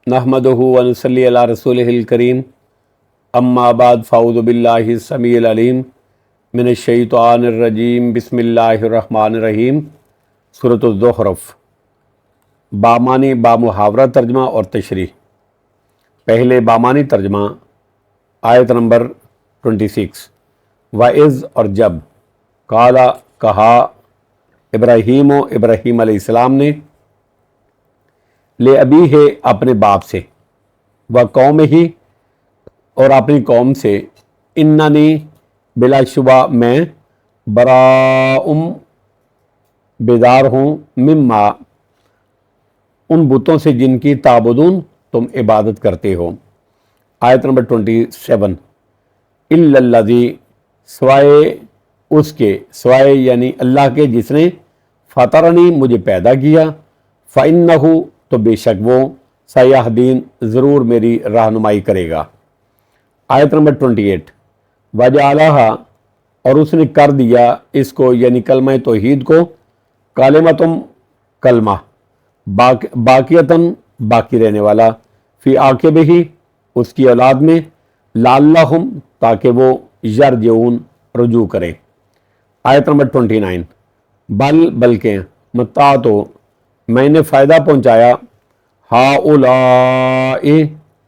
नहमदुहु व नसल्ली अला रसूलिहिल करीम अम्मा बाद फ़अऊज़ु बिल्लाहि समीइल अलीम मिनश्शैतानिर रजीम बिस्मिल्लाहिर रहमानिर रहीम। सूरतुज़ ज़ुख़रुफ़। बामानी बामुहावरा तर्जमा और तशरीह। पहले बामानी तर्जमा आयत नंबर 26। वाइज़ और जब, काला कहा, इब्राहीम अलैहिस्सलाम ने, ले अबी है अपने बाप से, व कौम ही और अपनी कौम से, इन्ननी बिलाशुबा मैं, बराउम बेदार हूँ, मिम्मा उन बुतों से जिनकी ताबुदून तुम इबादत करते हो। आयत नंबर 27। इल्लल्लज़ी सवाए उसके, सवाए यानी अल्लाह के जिसने, फ़तरनी मुझे पैदा किया, फ़इन्नहु तो बेशक वो, सयहदीन ज़रूर मेरी रहनुमाई करेगा। आयत नंबर 28। वजअलहा और उसने कर दिया इसको यानी कलमा तौहीद को, कालिमतुम कलमा, बाकियतन बाकी रहने वाला, फ़ी आक़िबिही उसकी औलाद में, लअल्लहुम ताकि वो यरजिऊन रुजू करें। आयत नंबर 29। बल्कि मत्ता तो मैंने फ़ायदा पहुँचाया, हाउलाए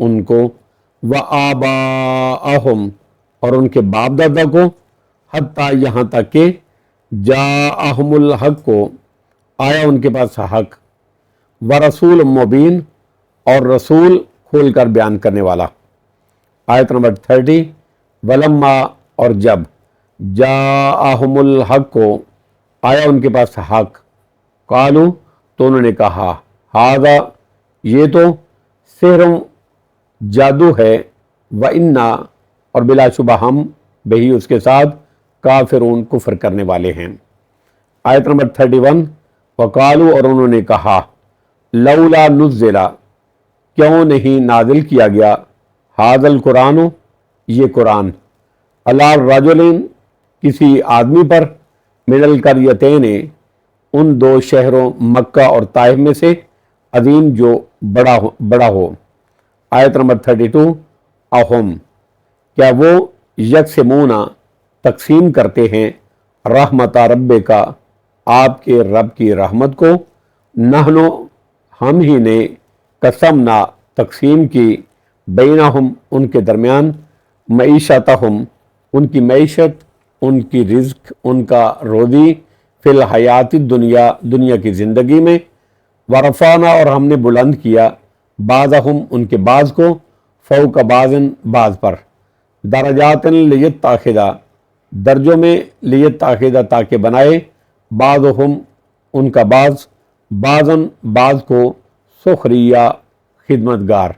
उनको, व आबाअहुम और उनके बाप दादा को, हत्ता यहाँ तक कि जाअहुमुल हक़ को आया उनके पास हक़, व रसूल मुबीन और रसूल खोल कर बयान करने वाला। आयत नंबर 30। वलम्मा और जब, जाअहुमुल हक़ को आया उनके पास हक़, कालू तो उन्होंने कहा, हादा ये तो, सिहरुन जादू है, व इन्ना और बिलाशुबा हम बही उसके साथ, काफिरून कुफ्र करने वाले हैं। आयत नंबर 31। वकालू और उन्होंने कहा, लौला नुज़्ज़िला क्यों नहीं नाजिल किया गया, हाज़ल कुरान ये कुरान, अला रजुलिन किसी आदमी पर, मिनल क़रयतैन उन दो शहरों मक्का और ताइफ में से, अज़ीम जो बड़ा हो। आयत नंबर 32। अहुम क्या वो, यकसिमूना तकसीम करते हैं, रहमता रब्बे का आपके रब की रहमत को, नहनो हम ही ने, कसमना तकसीम की, बैनहुम उनके दरमियान, मईशतहुम उनकी मईशत, उनकी रिज़्क उनका रोज़ी, फिल हयाती दुनिया दुनिया की ज़िंदगी में, वरफ़ाना और हमने बुलंद किया, बाज़हुम उनके बाज़ को, फ़ौक़ बाज़िन बाज़ पर, दरजातिन लियत्ताख़िदा दर्जों में, लियत्ताख़िदा ताकि बनाए, बाज़हुम उनका बाज़, बाज़न बाज़ को, सुखरिया खिदमतगार,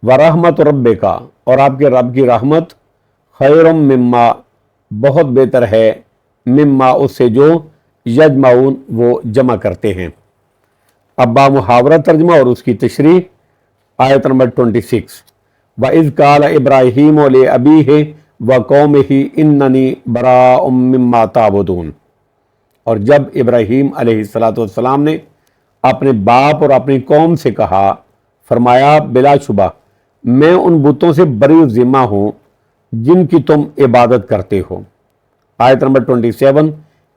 व रहमत रब्बे का और आपके रब की रहमत, खैरुम मिम्मा बहुत बेहतर है, मिम्मा उससे जो, यजमाउन वो जमा करते हैं। अब बामुहावरा तर्जमा और उसकी तशरीह। आयत नंबर 26। व इज़ काल इब्राहीम ले अबीहि व कौमिही इन्ननी बराउम मिम्मा ताबुदून और जब इब्राहीम अलैहिस्सलाम ने अपने बाप और अपनी कौम से कहा, फरमाया बिलाशुबा मैं उन बुतों से बरी ज़िम्मा हूँ जिनकी तुम इबादत करते हो। आयत नंबर 27।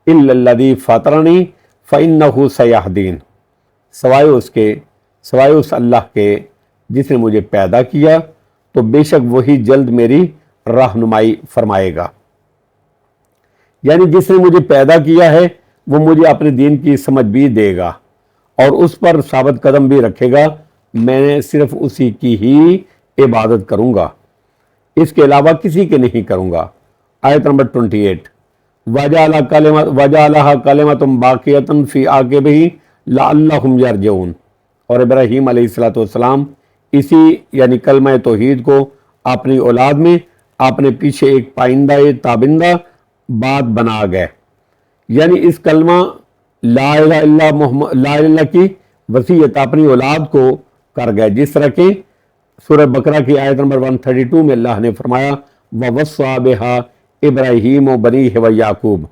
इल्लल्लज़ी फ़तरनी फ़इन्नहु सयहदीन सवाए उस अल्लाह के जिसने मुझे पैदा किया, तो बेशक वही जल्द मेरी रहनुमाई फरमाएगा। यानी जिसने मुझे पैदा किया है वो मुझे अपने दीन की समझ भी देगा और उस पर साबित कदम भी रखेगा। मैं सिर्फ उसी की ही इबादत करूंगा, इसके अलावा किसी के नहीं करूंगा। आयत नंबर 28। वजअलहा कलिमतुम बाकियतन फ़ी आक़िबिही लअल्लहुम यरजिऊन और इब्राहीम अलैहिस्सलाम इसी यानी कलमा तौहीद को अपनी औलाद में अपने पीछे एक पाइंदा ताबिंदा बात बना गए, यानी इस कलमा ला इलाहा इल्ला मुहम्मद ला इलाहा की वसीयत अपनी औलाद को कर गए, जिस तरह के सूरह बकरा की आयत नंबर 132 में अल्लाह ने फरमाया, ववस्सा बिहा इब्राहीम व बनीहि व याकूब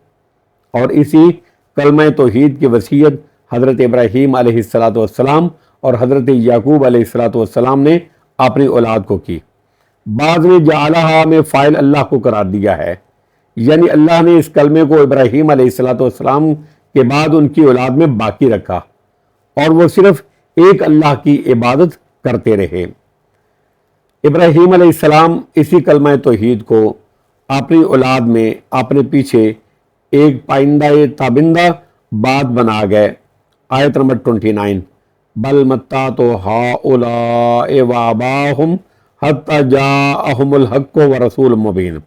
और इसी कलमा तौहीद की वसीयत हज़रत इब्राहीम अलैहिस्सलाम اور حضرت یعقوب علیہ الصلوۃ والسلام نے اپنی اولاد کو کی۔ بعض نے جعلہا میں فاعل اللہ کو قرار دیا ہے، یعنی اللہ نے اس کلمے کو ابراہیم علیہ الصلوۃ والسلام کے بعد ان کی اولاد میں باقی رکھا اور وہ صرف ایک اللہ کی عبادت کرتے رہے۔ ابراہیم علیہ السلام اسی کلمہ توحید کو اپنی اولاد میں اپنے پیچھے ایک پائندہ تابندہ بات بنا گئے۔ آیت نمبر 29، بل متعت ہؤلاء وآباءہم حتی جاءہم الحق ورسول مبین،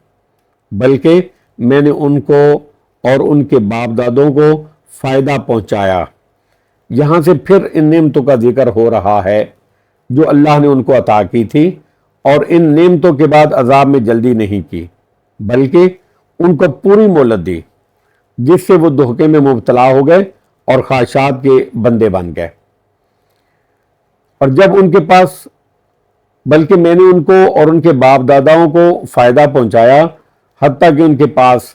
بلکہ میں نے ان کو اور ان کے باپ دادوں کو فائدہ پہنچایا۔ یہاں سے پھر ان نعمتوں کا ذکر ہو رہا ہے جو اللہ نے ان کو عطا کی تھی، اور ان نعمتوں کے بعد عذاب میں جلدی نہیں کی بلکہ ان کو پوری مہلت دی، جس سے وہ دھوکے میں مبتلا ہو گئے اور خواہشات کے بندے بن گئے۔ اور جب ان کے پاس بلکہ میں نے ان کو اور ان کے باپ داداؤں کو فائدہ پہنچایا، حتیٰ کہ ان کے پاس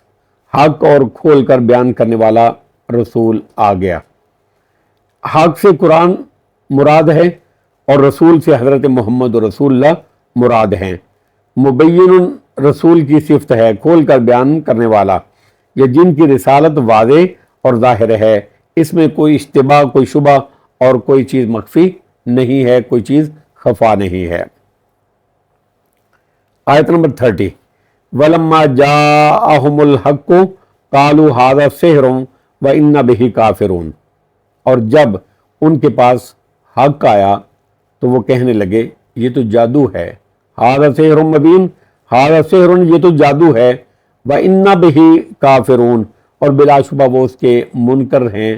حق اور کھول کر بیان کرنے والا رسول آ گیا۔ حق سے قرآن مراد ہے اور رسول سے حضرت محمد رسول اللہ مراد ہیں۔ مبین رسول کی صفت ہے، کھول کر بیان کرنے والا، یا جن کی رسالت واضح اور ظاہر ہے، اس میں کوئی اشتباہ، کوئی شبہ اور کوئی چیز مخفی نہیں ہے، کوئی چیز خفا نہیں ہے۔ آیت نمبر 30، وَلَمَّا جَاءَهُمُ الْحَقُّ قَالُوا هَذَا سِحْرٌ وَإِنَّا بِهِ كَافِرُونَ، اور جب ان کے پاس حق آیا تو وہ کہنے لگے یہ تو جادو ہے، هَذَا سِحْرٌ مُبِينٌ، هَذَا سِحْرٌ، یہ تو جادو ہے، وَإِنَّا بِهِ كَافِرُونَ، اور بلا شبہ وہ اس کے منکر ہیں،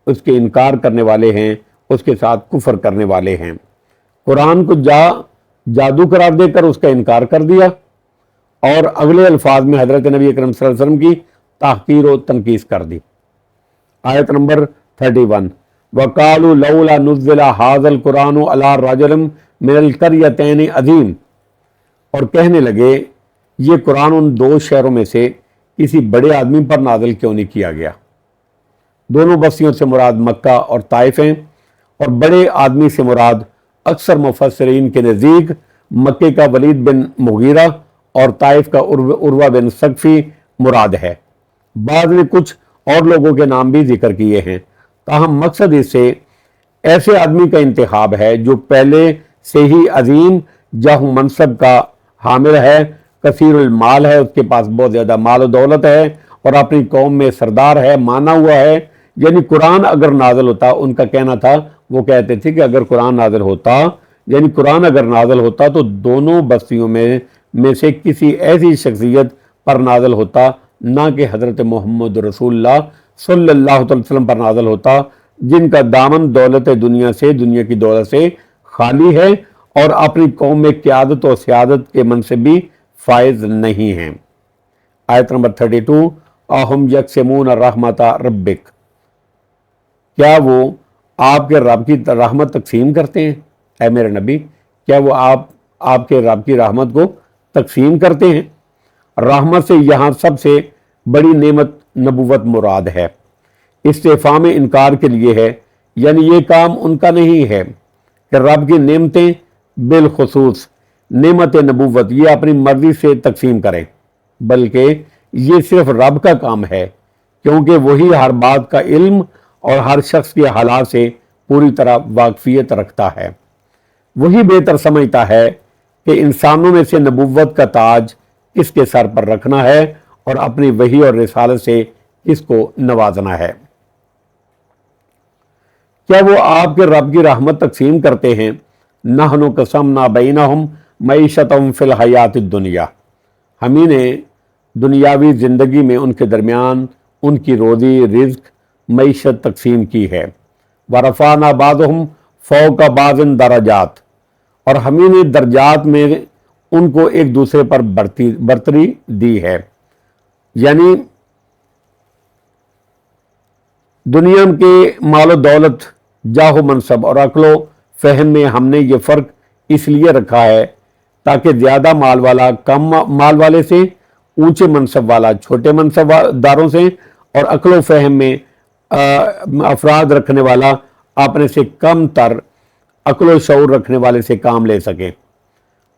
اس کے انکار کرنے والے ہیں، اس کے ساتھ کفر کرنے والے ہیں۔ قرآن کو جادو قرار دے کر اس کا انکار کر دیا، اور اگلے الفاظ میں حضرت نبی اکرم صلی اللہ علیہ وسلم کی تحقیر و تنقیص کر دی۔ آیت نمبر 31، وَقَالُوا لَوْلَا نُزِّلَ هَذَا الْقُرْآنُ عَلَىٰ رَجُلٍ مِّنَ الْقَرْيَتَيْنِ عَظِيمٍ، اور کہنے لگے یہ قرآن ان دو شہروں میں سے کسی بڑے آدمی پر نازل کیوں نہیں کیا گیا۔ دونوں بستیوں سے مراد مکہ اور طائف ہیں، اور بڑے آدمی سے مراد اکثر مفسرین کے نزدیک مکے کا ولید بن مغیرہ اور طائف کا عروہ بن ثقفی مراد ہے۔ بعض نے کچھ اور لوگوں کے نام بھی ذکر کیے ہیں، تاہم مقصد اس سے ایسے آدمی کا انتخاب ہے جو پہلے سے ہی عظیم جاہ و منصب کا حامل ہے، کثیر المال ہے، اس کے پاس بہت زیادہ مال و دولت ہے، اور اپنی قوم میں سردار ہے، مانا ہوا ہے۔ یعنی قرآن اگر نازل ہوتا، ان کا کہنا تھا، وہ کہتے تھے کہ اگر قرآن نازل ہوتا، یعنی قرآن اگر نازل ہوتا تو دونوں بستیوں میں سے کسی ایسی شخصیت پر نازل ہوتا، نہ کہ حضرت محمد رسول اللہ صلی اللہ علیہ وسلم پر نازل ہوتا، جن کا دامن دولت دنیا سے، دنیا کی دولت سے خالی ہے، اور اپنی قوم میں قیادت و سیادت کے منصب بھی فائز نہیں ہیں۔ آیت نمبر 32، اَهُمْ يَقْسِمُونَ رَحْمَتَ رَبِّكَ، کیا وہ آپ کے رب کی رحمت تقسیم کرتے ہیں؟ اے میرے نبی، کیا وہ آپ کے رب کی رحمت کو تقسیم کرتے ہیں؟ رحمت سے یہاں سب سے بڑی نعمت نبوت مراد ہے، استفہام انکار کے لیے ہے، یعنی یہ کام ان کا نہیں ہے کہ رب کی نعمتیں بالخصوص نعمت نبوت یہ اپنی مرضی سے تقسیم کریں، بلکہ یہ صرف رب کا کام ہے، کیونکہ وہی ہر بات کا علم اور ہر شخص کے حالات سے پوری طرح واقفیت رکھتا ہے۔ وہی بہتر سمجھتا ہے کہ انسانوں میں سے نبوت کا تاج کس کے سر پر رکھنا ہے اور اپنی وحی اور رسالت سے کس کو نوازنا ہے۔ کیا وہ آپ کے رب کی رحمت تقسیم کرتے ہیں؟ نحن قسمنا بینہم معیشتہم فی الحیات الدنیا، ہمیں نے دنیاوی زندگی میں ان کے درمیان ان کی روزی رزق معیشت تقسیم کی ہے۔ ورفعنا بعضہم فوق بعض درجات، اور ہمیں نے درجات میں ان کو ایک دوسرے پر برتری دی ہے، یعنی دنیا کے مال و دولت، جاہ و منصب اور عقل و فہم میں ہم نے یہ فرق اس لیے رکھا ہے تاکہ زیادہ مال والا کم مال والے سے، اونچے منصب والا چھوٹے منصب داروں سے، اور عقل و فہم میں افراد رکھنے والا اپنے سے کم تر अक्ल व शऊर रखने वाले से काम ले सके।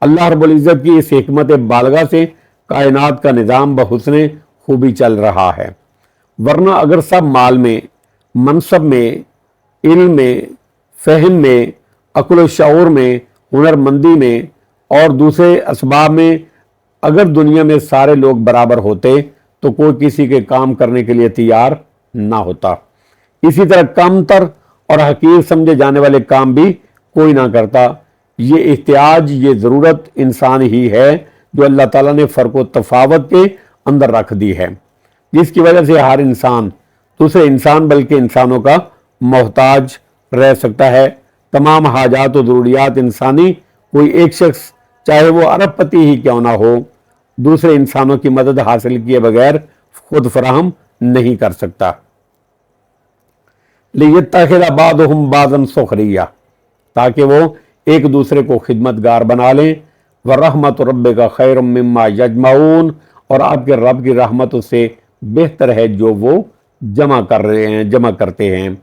अल्लाह रब्बुल इज़्ज़त की इस हिकमत बालगा से कायनात का निज़ाम बहुस्ने खूबी चल रहा है। वरना अगर सब माल में, मनसब में, इल्म में, फ़हम में, अक्ल व शऊर में, हुनरमंदी में और दूसरे असबाब में अगर दुनिया में सारे लोग बराबर होते तो कोई किसी के काम करने के लिए तैयार ना होता। इसी तरह कमतर और हकीर समझे जाने वाले काम भी कोई ना करता। ये एहतियाज, ये ज़रूरत इंसान ही है जो अल्लाह ताला ने फ़र्क व तफावत के अंदर रख दी है, जिसकी वजह से हर इंसान दूसरे इंसान बल्कि इंसानों का मोहताज रह सकता है। तमाम हाजात और ज़रूरियात इंसानी कोई एक शख्स चाहे वो अरबपति ही क्यों ना हो, दूसरे इंसानों की मदद हासिल किए बगैर खुद फराहम नहीं कर सकता। लियत्तखिज़ बाज़ुहुम बाज़न सुखरिया, ताकि वो एक दूसरे को खिदमतगार बना लें। व रहमत रब्बिका खैरुम मिम्मा यजमऊन, और आपके रब की रहमत उससे बेहतर है जो वो जमा कर रहे हैं, जमा करते हैं।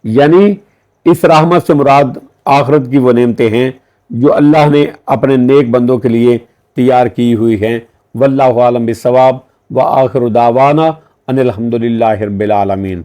यानी इस रहमत से मुराद आखिरत की वो नेमतें हैं जो अल्लाह ने अपने नेक बंदों के लिए तैयार की हुई हैं। वल्लाहु आलम बिस्सवाब व आखिरु दावाना अनिल हम्दुलिल्लाहि रब्बिल आलमीन।